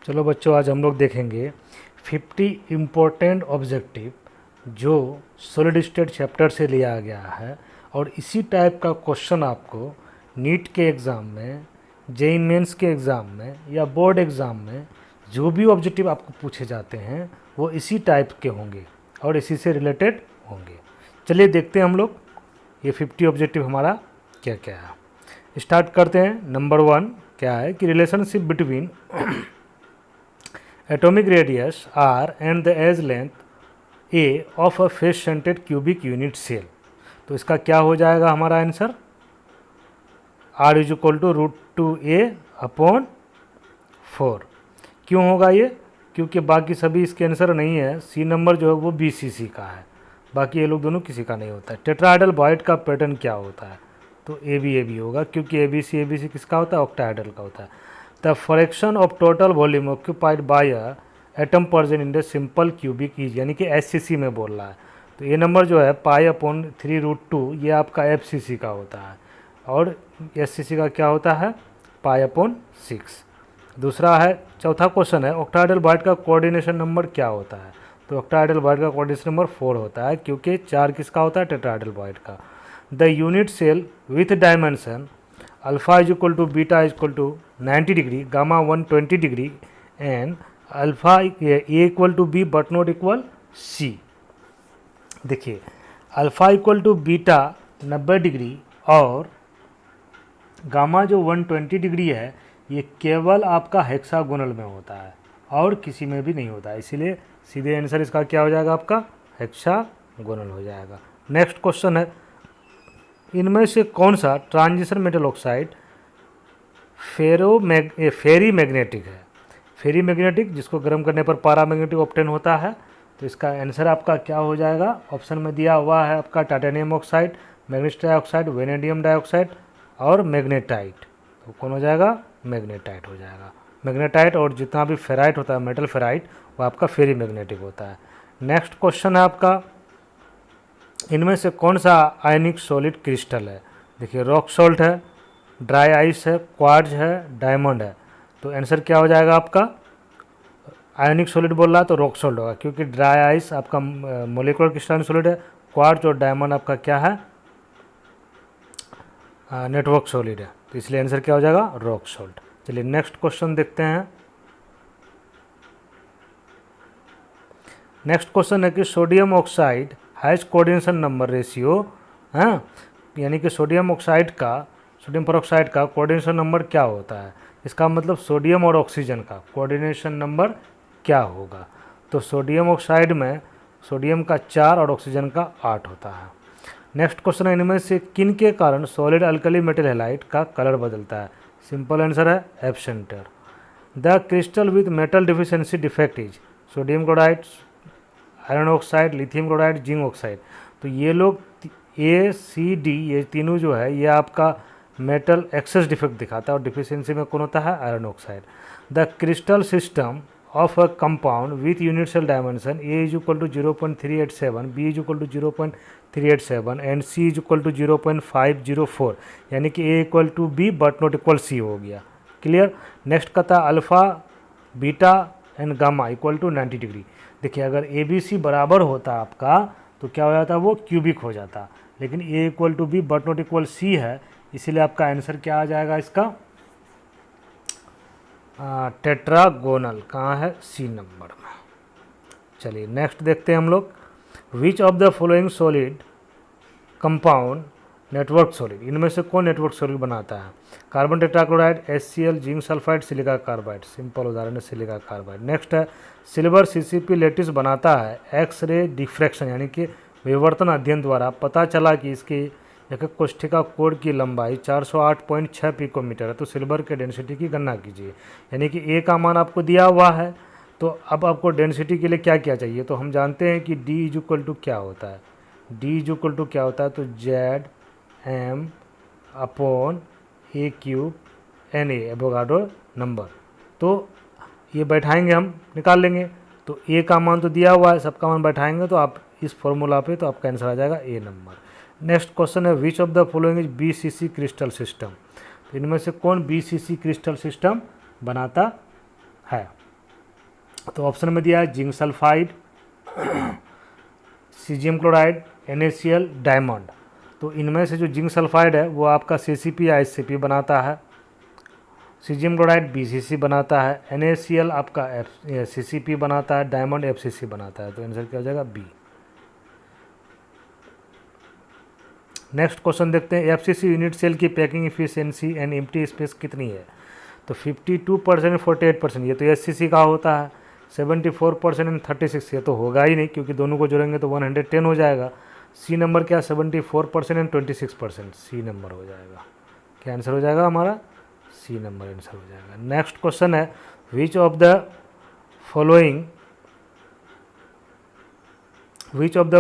चलो बच्चों, आज हम लोग देखेंगे 50 इम्पोर्टेंट ऑब्जेक्टिव जो सॉलिड स्टेट चैप्टर से लिया गया है। और इसी टाइप का क्वेश्चन आपको नीट के एग्ज़ाम में, जेईई मेंस के एग्ज़ाम में या बोर्ड एग्ज़ाम में जो भी ऑब्जेक्टिव आपको पूछे जाते हैं वो इसी टाइप के होंगे और इसी से रिलेटेड होंगे। चलिए देखते हैं हम लोग ये 50 ऑब्जेक्टिव हमारा क्या क्या है। स्टार्ट करते हैं। नंबर 1 क्या है कि relationship between atomic radius r and the edge length a of a face centered cubic unit cell। तो इसका क्या हो जाएगा हमारा answer, r is equal to √2a/4। क्यों होगा ये? क्योंकि बाकी सभी इसके आंसर नहीं है। सी नंबर जो है वो BCC का है, बाकी ये लोग दोनों किसी का नहीं होता है। टेट्राहेड्रल वॉइड का पैटर्न क्या होता है? तो AB होगा, क्योंकि ABC किसका होता है? ऑक्टाहेड्रल का होता है। The fraction of total volume occupied by a atom present in the simple cubic is, यानी कि SCC में बोल रहा है। तो ये नंबर जो है π/3√2 ये आपका FCC का होता है और SCC का क्या होता है? π/6। दूसरा है, चौथा क्वेश्चन है ऑक्टाहेड्रल वॉइड का कोऑर्डिनेशन नंबर क्या होता है? तो ऑक्टाहेड्रल वॉइड का कोऑर्डिनेशन नंबर 4 होता है, क्योंकि 4 किसका होता है? टेट्राहेड्रल वॉइड का। The unit cell with dimension alpha is equal to beta is equal to 90 degree, gamma 120 degree and alpha A equal to B but not equal C. देखिए, alpha equal to beta 90 degree और gamma जो 120 degree है ये केवल आपका hexagonal में होता है और किसी में भी नहीं होता है, इसीलिए सीधे आंसर इसका क्या हो जाएगा? आपका हेक्सागोनल हो जाएगा। नेक्स्ट क्वेश्चन है, इनमें से कौन सा ट्रांजिशन मेटल ऑक्साइड फेरी मैग्नेटिक है? फेरी मैग्नेटिक जिसको गर्म करने पर पारामैग्नेटिक ऑप्टेन होता है। तो इसका आंसर आपका क्या हो जाएगा? ऑप्शन में दिया हुआ है आपका titanium oxide, magnesium dioxide, vanadium dioxide और मैग्नेटाइट। तो कौन हो जाएगा? मैग्नेटाइट हो जाएगा। मैग्नेटाइट और जितना भी फेराइट होता है, मेटल फेराइट, वो आपका फेरी मैग्नेटिक होता है। नेक्स्ट क्वेश्चन है आपका, इनमें से कौन सा आयनिक सॉलिड क्रिस्टल है? देखिए, रॉक सॉल्ट है, ड्राई आइस है, क्वार्ट्ज है, डायमंड है। तो आंसर क्या हो जाएगा आपका? आयनिक सॉलिड बोल रहा है तो रॉक सॉल्ट होगा, क्योंकि ड्राई आइस आपका मोलिकुलर क्रिस्टलाइन सॉलिड है, क्वार्ट्ज और डायमंड आपका क्या है? नेटवर्क सॉलिड है। तो इसलिए आंसर क्या हो जाएगा? Rock salt. चलिए नेक्स्ट क्वेश्चन देखते हैं। नेक्स्ट क्वेश्चन है कि sodium oxide highest coordination number ratio, हाँ, यानी कि सोडियम परऑक्साइड का कोऑर्डिनेशन नंबर क्या होता है? इसका मतलब सोडियम और ऑक्सीजन का कोऑर्डिनेशन नंबर क्या होगा? तो सोडियम ऑक्साइड में सोडियम का 4 और ऑक्सीजन का 8 होता है। नेक्स्ट क्वेश्चन है, इनमें से किन के कारण सॉलिड अल्कली मेटल हैलाइड का कलर बदलता है? सिंपल आंसर है F centre. The crystal with metal deficiency defect is sodium chloride, iron oxide, lithium chloride, zinc oxide. तो ये लोग ACD ये तीनों जो है ये आपका मेटल एक्सेस डिफेक्ट दिखाता है और डिफिशियंसी में कौन होता है? Iron oxide. The crystal system of a compound with unit cell dimension A is equal to 0.387, B is equal to 0.387 and C is equal to 0.504, यानी कि A equal to B but not equal C हो गया। Clear. Next का था alpha beta and gamma equal to 90 degree. देखिए, अगर ABC बराबर होता आपका तो क्या हो जाता? वो क्यूबिक हो जाता, लेकिन A equal to B but not equal C है, इसीलिए आपका आंसर क्या आ जाएगा इसका? टेट्रागोनल। कहाँ है? C नंबर में। चलिए नेक्स्ट देखते हैं हम लोग। विच of the following solid compound network solid, इनमें से कौन नेटवर्क सॉलिड बनाता है? Carbon tetrachloride, HCl, zinc sulphide, silica carbide. Simple उदाहरण है सिलिका कार्बाइड। नेक्स्ट है, सिल्वर CCP लेटिस बनाता है एक्स-रे डिफ्रैक्शन यानी कि विवर्तन अध्ययन द्वारा पता चला कि इसकी एक कोष्ठिका कोण की लंबाई 408.6 पिकोमीटर है। तो सिल्वर के डेंसिटी की गणना कीजिए, यानी कि A का मान आपको दिया हुआ है। तो अब आपको डेंसिटी के लिए क्या क्या चाहिए? तो हम जानते हैं कि D इज इक्वल टू क्या होता है? D इज इक्वल टू क्या होता है? तो ZM/A³ एवोगाड्रो नंबर। तो ये बैठाएंगे, हम निकाल लेंगे। तो A का मान तो दिया हुआ है, सबका मान बैठाएंगे तो आप इस फॉर्मूला पे तो आपका आंसर आ जाएगा A नंबर। नेक्स्ट क्वेश्चन है, विच of the following is BCC crystal system. तो इनमें से कौन BCC क्रिस्टल सिस्टम बनाता है? तो ऑप्शन में दिया है zinc sulphide, caesium chloride, NaCl, diamond. तो इनमें से जो जिंक सल्फाइड है वो आपका CCP या SCP बनाता है, सीजियम क्लोराइड BCC बनाता है, NaCl आपका CCP बनाता है, डायमंड FCC बनाता है। तो आंसर क्या हो जाएगा बी। नेक्स्ट क्वेश्चन देखते हैं, FCC यूनिट सेल की packing efficiency and empty space कितनी है? तो 52% 48%, ये तो SCC का होता है। 74% एंड 36, ये तो होगा ही नहीं क्योंकि दोनों को जोड़ेंगे तो 110 हो जाएगा। सी नंबर क्या, 74% एंड 26%, सी नंबर हो जाएगा। क्या आंसर हो जाएगा हमारा? सी नंबर आंसर हो जाएगा। नेक्स्ट क्वेश्चन है, विच of the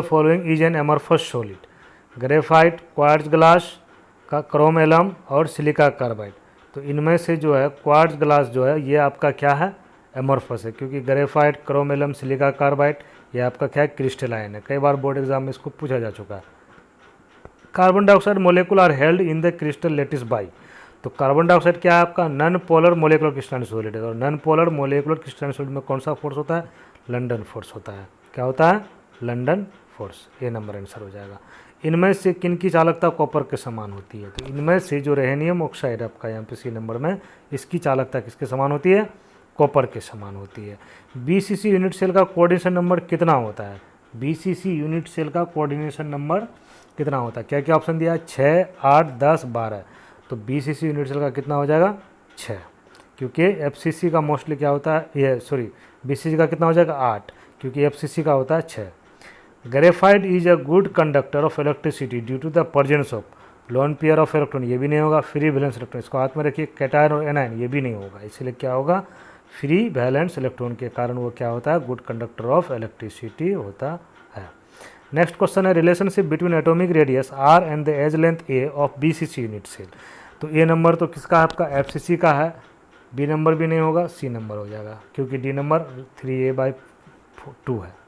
following is an amorphous solid? Graphite, quartz glass का, क्रोम एलम और सिलिका कार्बाइड। तो इनमें से जो है क्वार्ट्ज ग्लास जो है ये आपका क्या है, एमरफस है, क्योंकि graphite, chrome alum, silica carbide ये आपका क्या है, क्रिस्टलाइन है। कई बार बोर्ड एग्जाम में इसको पूछा जा चुका है। Carbon dioxide molecule are held in the crystal lattice by. तो कार्बन डाइऑक्साइड क्या है आपका, non polar molecular crystalline solid है। और non polar molecular crystalline solid में कौन सा फोर्स होता है? लंडन फोर्स होता है। क्या होता है? London force. ये नंबर आंसर हो जाएगा। इनमें से किन की चालकता कॉपर के समान होती है? तो इनमें से जो रेहेनियम ऑक्साइड आपका यहाँ पे सी नंबर में, इसकी चालकता किसके समान होती है? कॉपर के समान होती है। BCC यूनिट सेल का कोऑर्डिनेशन नंबर कितना होता है? BCC यूनिट सेल का कोऑर्डिनेशन नंबर कितना होता है? क्या क्या ऑप्शन दिया है? 6, 8, 10, 12। तो BCC यूनिट सेल का कितना हो जाएगा? 6, क्योंकि FCC का मोस्टली क्या होता है, ये सॉरी BCC का कितना हो जाएगा? 8, क्योंकि FCC का होता है 6। Graphite is a good conductor of electricity due to the presence of lone pair of electron, ये भी नहीं होगा। फ्री वैलेंस इलेक्ट्रॉन, इसको हाथ में रखिए, कैटायन और एनायन, ये भी नहीं होगा। इसलिए क्या होगा? फ्री वैलेंस इलेक्ट्रॉन के कारण वो क्या होता है? गुड कंडक्टर ऑफ इलेक्ट्रिसिटी होता है। नेक्स्ट क्वेश्चन है, relationship between atomic radius R and the edge length A of BCC unit cell. तो ए नंबर तो किसका है आपका? FCC का है। बी नंबर भी नहीं होगा, सी नंबर हो जाएगा, क्योंकि डी नंबर 3a/2 है।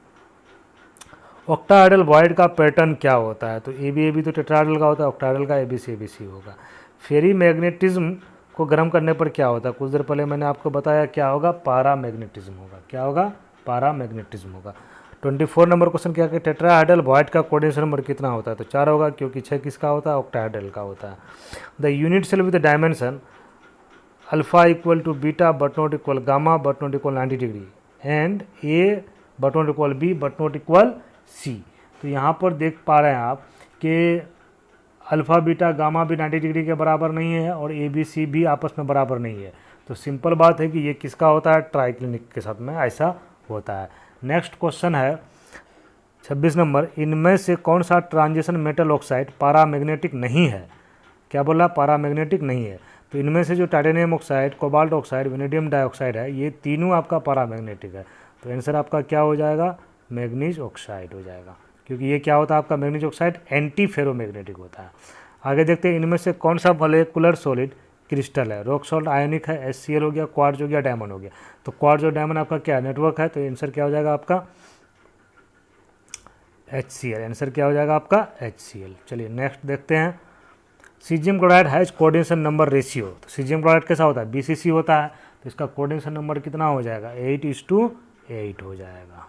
ऑक्टाहेड्रल वॉइड का पैटर्न क्या होता है? तो AB तो टेट्राहेड्रल का होता है, ऑक्टाहेड्रल का ABC होगा। फेरी मैग्नेटिज्म को गर्म करने पर क्या होता है? कुछ देर पहले मैंने आपको बताया क्या होगा? पारामैग्नेटिज्म होगा। क्या होगा? पारामैग्नेटिज्म होगा। 24 नंबर क्वेश्चन क्या है, टेट्राहेड्रल वॉइड का कोऑर्डिनेशन नंबर कितना होता है? तो 4 होगा, क्योंकि 6 किसका होता है? ऑक्टाहेड्रल का होता है। The unit cell with dimension alpha equal to beta but not equal gamma but not equal 90 degree and A but not equal B but not equal C। तो यहाँ पर देख पा रहे हैं आप कि अल्फ़ा बीटा गामा भी 90 डिग्री के बराबर नहीं है और ABC भी आपस में बराबर नहीं है। तो सिंपल बात है कि ये किसका होता है? ट्राइक्लिनिक के साथ में ऐसा होता है। नेक्स्ट क्वेश्चन है 26 नंबर, इनमें से कौन सा ट्रांजिशन मेटल ऑक्साइड पारामैग्नेटिक नहीं है? क्या बोला? पारामैग्नेटिक नहीं है। तो इनमें से जो titanium oxide, cobalt oxide, vanadium dioxide है, ये तीनों आपका पारामैग्नेटिक है। तो आंसर आपका क्या हो जाएगा? मैग्नीज ऑक्साइड हो जाएगा, क्योंकि ये क्या होता है आपका? मैग्नीज ऑक्साइड एंटी फेरोमैग्नेटिक होता है। आगे देखते हैं, इनमें से कौन सा मॉलिक्यूलर सॉलिड क्रिस्टल है? रॉक सॉल्ट आयनिक है, HCl हो गया, क्वार्ट्ज हो गया, डायमंड हो गया। तो क्वार्ट्ज और डायमंड आपका क्या नेटवर्क है? तो आंसर क्या हो जाएगा आपका? HCl। आंसर क्या हो जाएगा आपका? HCl। चलिए नेक्स्ट देखते हैं, caesium chloride has coordination number ratio. तो सीजियम क्लोराइड कैसा होता है? BCC होता है, तो इसका कोऑर्डिनेशन नंबर कितना हो जाएगा? 8:8 हो जाएगा।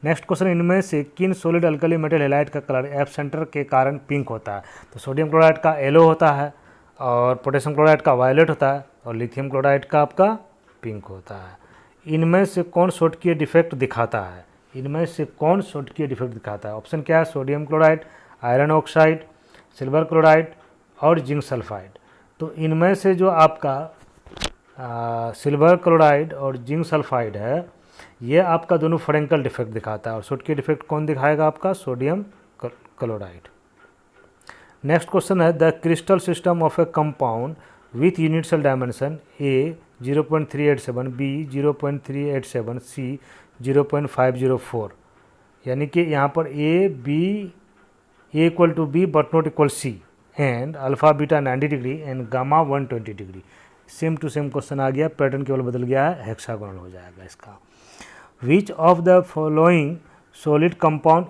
नेक्स्ट क्वेश्चन, इनमें से किन सॉलिड अल्कली मेटल हैलाइड का कलर एफ सेंटर के कारण पिंक होता है? तो सोडियम क्लोराइड का येलो होता है, और पोटेशियम क्लोराइड का वायलेट होता है, और लिथियम क्लोराइड का आपका पिंक होता है। इनमें से कौन शॉटकी डिफेक्ट दिखाता है? इनमें से कौन शॉटकी डिफेक्ट दिखाता है? ऑप्शन क्या है? Sodium chloride, iron oxide, silver chloride और जिंक सल्फाइड। तो इनमें से जो आपका सिल्वर क्लोराइड और जिंक सल्फाइड है, ये आपका दोनों फ्रेंकल डिफेक्ट दिखाता है, और शॉटकी डिफेक्ट कौन दिखाएगा? आपका सोडियम क्लोराइड। नेक्स्ट क्वेश्चन है, the crystal system of a compound with unit cell dimension A 0.387, B 0.387, C 0.504, यानी कि यहाँ पर A equal to B but not equal C and alpha beta 90 degree and gamma 120 degree. Same to same question आ गया, pattern केवल बदल गया है, हेक्सागोनल हो जाएगा इसका। विच of the following solid compound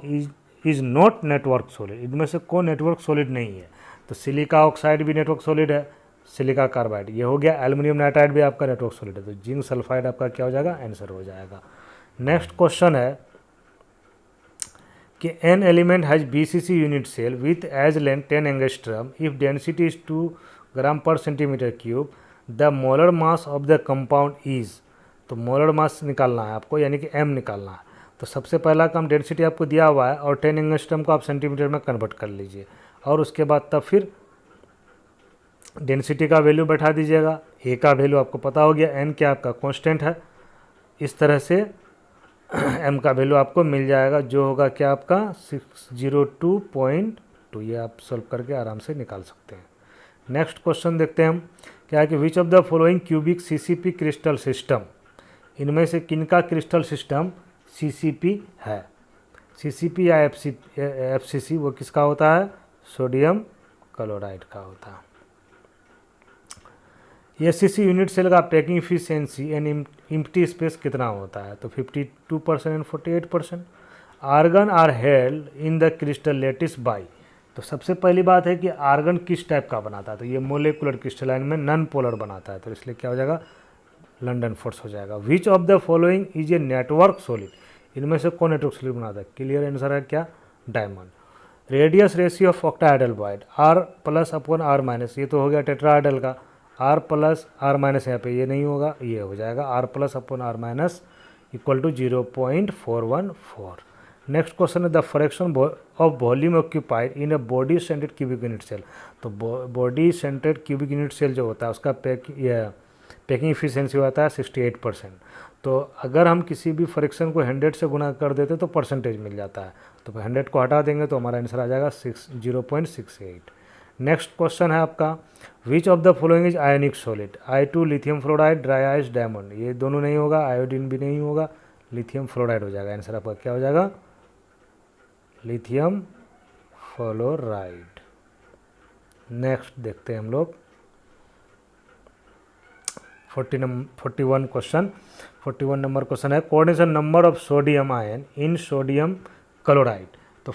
is not network solid? इनमें से कौन नेटवर्क सॉलिड नहीं है? तो सिलिका ऑक्साइड भी नेटवर्क सॉलिड है, सिलिका कार्बाइड, ये हो गया। एल्युमिनियम नाइट्राइड भी आपका नेटवर्क सॉलिड है, तो जिंक सल्फाइड आपका क्या हो जाएगा, आंसर हो जाएगा। नेक्स्ट क्वेश्चन है कि an element has BCC unit cell with edge length 10 angstrom if density is 2 gram per centimetre cube, the molar mass of the compound is. तो मोलर मास निकालना है आपको, यानी कि एम निकालना है। तो सबसे पहला काम, डेंसिटी आपको दिया हुआ है और 10 एंगस्ट्रम को आप सेंटीमीटर में कन्वर्ट कर लीजिए, और उसके बाद तब फिर डेंसिटी का वैल्यू बैठा दीजिएगा। ए का वैल्यू आपको पता हो गया, एन क्या आपका कांस्टेंट है। इस तरह से एम का वैल्यू आपको मिल जाएगा, जो होगा क्या आपका 602.2। ये आप सॉल्व करके आराम से निकाल सकते हैं। नेक्स्ट क्वेश्चन देखते हैं हम, क्या है कि which of the following cubic CCP crystal system, इनमें से किनका क्रिस्टल सिस्टम सीसीपी है। सीसीपी या एफसीसी वो किसका होता है, सोडियम क्लोराइड का होता है। एससीसी यूनिट सेल का packing efficiency and empty space कितना होता है, तो 52% and 48%। Argon are held in the crystal lattice by, तो सबसे पहली बात है कि आर्गन किस टाइप का बनाता है, तो ये मोलेकुलर क्रिस्टलाइन में नॉन पोलर बनाता है, तो इसलिए क्या हो जाएगा, लंडन फोर्स हो जाएगा। विच of the following is a network solid, इनमें से कौन नेटवर्क सॉलिड बनाता है, क्लियर आंसर है क्या, diamond. Radius ratio of octahedral void r plus upon are minus, ये तो हो गया टेट्राहेड्रल का, आर प्लस आर माइनस यहाँ पे ये नहीं होगा, ये हो जाएगा R plus upon are minus equal to 0.414। Next question है the fraction of volume occupied in a body centred cubic unit cell. तो body centred cubic unit cell जो होता है उसका पैकिंग इफिशिएंसी होता है 68%। तो अगर हम किसी भी फ्रैक्शन को 100 से गुना कर देते तो परसेंटेज मिल जाता है, तो 100 को हटा देंगे तो हमारा आंसर आ जाएगा 0.68। नेक्स्ट क्वेश्चन है आपका, विच of the following is ionic solid, I2 lithium fluoride, dry ice, diamond. ये दोनों नहीं होगा, आयोडीन भी नहीं होगा, लिथियम फ्लोराइड हो जाएगा। आंसर आपका क्या हो जाएगा, लिथियम फ्लोराइड। नेक्स्ट देखते हैं हम लोग 41 क्वेश्चन। 41 नंबर क्वेश्चन है, coordination number of sodium ion in sodium chloride. तो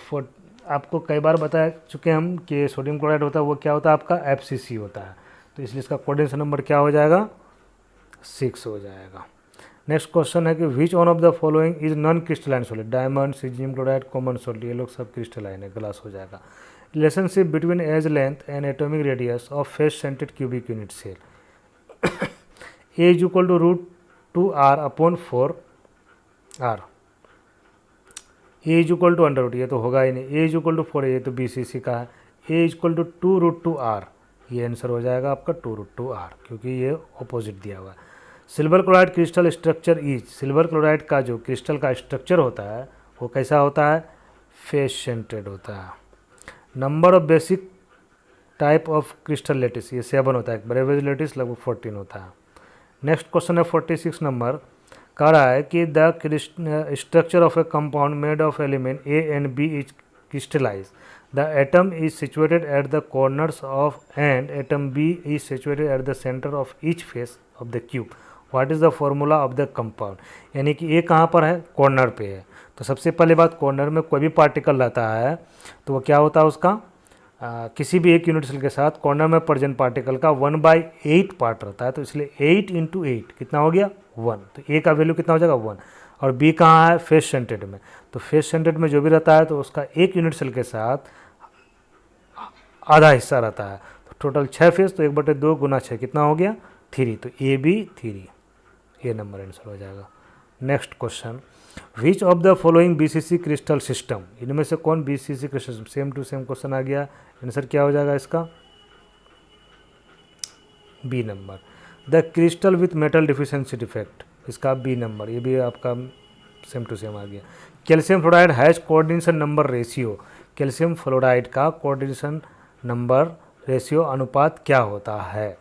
आपको कई बार बता चुके हम कि सोडियम क्लोराइड होता है वो क्या होता है आपका एफसीसी होता है, तो इसलिए इसका कोऑर्डिनेशन नंबर क्या हो जाएगा, 6 हो जाएगा। नेक्स्ट क्वेश्चन है कि which one of the following is non crystalline solid, diamond, caesium chloride, common salt, ये लोग सब क्रिस्टलाइन है, ग्लास हो जाएगा। Relationship between edge length and atomic radius of face centred cubic unit cell, A is equal to √2r upon 4r, A is equal to under root, ये तो होगा ही नहीं, ए इज इक्वल टू 4, ये तो BCC का है, ए इज इक्वल टू 2√2r, ये answer हो जाएगा आपका 2√2r, क्योंकि ये ऑपोजिट दिया हुआ है। Silver chloride crystal structure is, silver chloride का जो क्रिस्टल का स्ट्रक्चर होता है वो कैसा होता है, फेस सेंटेड होता है। Number of basic type of crystal lettuce, ये 7 होता है, ब्रेवेज लेटिस लगभग 14 होता है। नेक्स्ट क्वेश्चन है 46 नंबर, कह रहा है कि the structure of a compound made of element A and B is crystallize, the atom is situated at the corners of and atom B is situated at the centre of each face of the cube, what is the formula of the compound. यानी कि ए कहाँ पर है, corner पे है। तो सबसे पहले बात, कॉर्नर में कोई भी पार्टिकल रहता है तो वो क्या होता है उसका, किसी भी एक यूनिट सेल के साथ कॉर्नर में प्रेजेंट पार्टिकल का 1/8 पार्ट रहता है, तो इसलिए 8 × 8 कितना हो गया, 1। तो ए का वैल्यू कितना हो जाएगा, 1। और बी कहाँ है, फेस सेंटेड में, तो फेस सेंटेड में जो भी रहता है तो उसका एक यूनिट सेल के साथ आधा हिस्सा रहता है, तो टोटल 6 फेस, तो 1/2 × 6 कितना हो गया, 3, तो ए बी 3, ये नंबर आंसर हो जाएगा। Next question, which of the following BCC crystal system, इनमें से कौन BCC crystal system, same to same question आ गया, आंसर क्या हो जाएगा इसका, B number. The crystal with metal deficiency defect, इसका बी नंबर, ये भी आपका सेम टू सेम आ गया। Calcium fluoride has coordination number ratio, calcium fluoride का कोऑर्डिनेशन नंबर रेशियो अनुपात क्या होता है,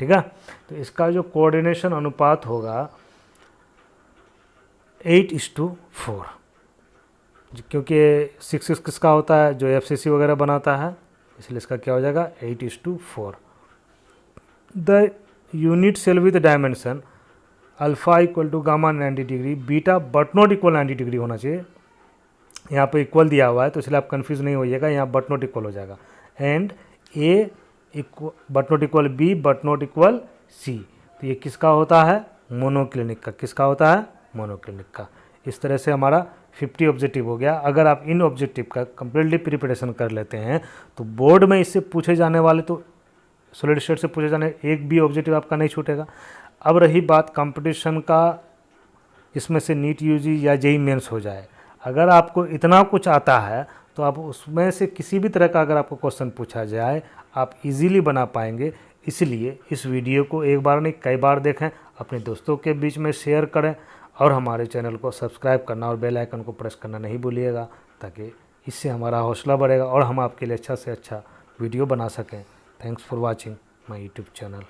ठीक है। तो इसका जो कोऑर्डिनेशन अनुपात होगा 8:4, क्योंकि 6 किसका होता है, जो एफसीसी वगैरह बनाता है, इसलिए इसका क्या हो जाएगा 8:4। The unit cell with dimension alpha equal to gamma 90 degree, beta but not equal 90 degree होना चाहिए, यहाँ पे इक्वल दिया हुआ है तो इसलिए आप कंफ्यूज नहीं होइएगा, यहाँ बट नॉट इक्वल हो जाएगा। And A but not equal B but not equal C. तो ये किसका होता है? मोनोक्लिनिक का। किसका होता है? मोनोक्लिनिक का। इस तरह से हमारा 50 ऑब्जेक्टिव हो गया। अगर आप इन ऑब्जेक्टिव का कंप्लीटली प्रिपरेशन कर लेते हैं तो बोर्ड में इससे पूछे जाने वाले, तो सॉलिड स्टेट से पूछे जाने एक भी ऑब्जेक्टिव आपका नहीं छूटेगा। अब रही बात कंपटीशन का, इसमें से नीट यूजी या जेई मेंस हो जाए, अगर आपको इतना कुछ आता है तो आप उसमें से किसी भी तरह का अगर आपको क्वेश्चन पूछा जाए आप इजीली बना पाएंगे। इसलिए इस वीडियो को एक बार नहीं कई बार देखें, अपने दोस्तों के बीच में शेयर करें और हमारे चैनल को सब्सक्राइब करना और बेल आइकन को प्रेस करना नहीं भूलिएगा, ताकि इससे हमारा हौसला बढ़ेगा और हम आपके लिए अच्छा से अच्छा वीडियो बना सकें। Thanks for watching my YouTube channel.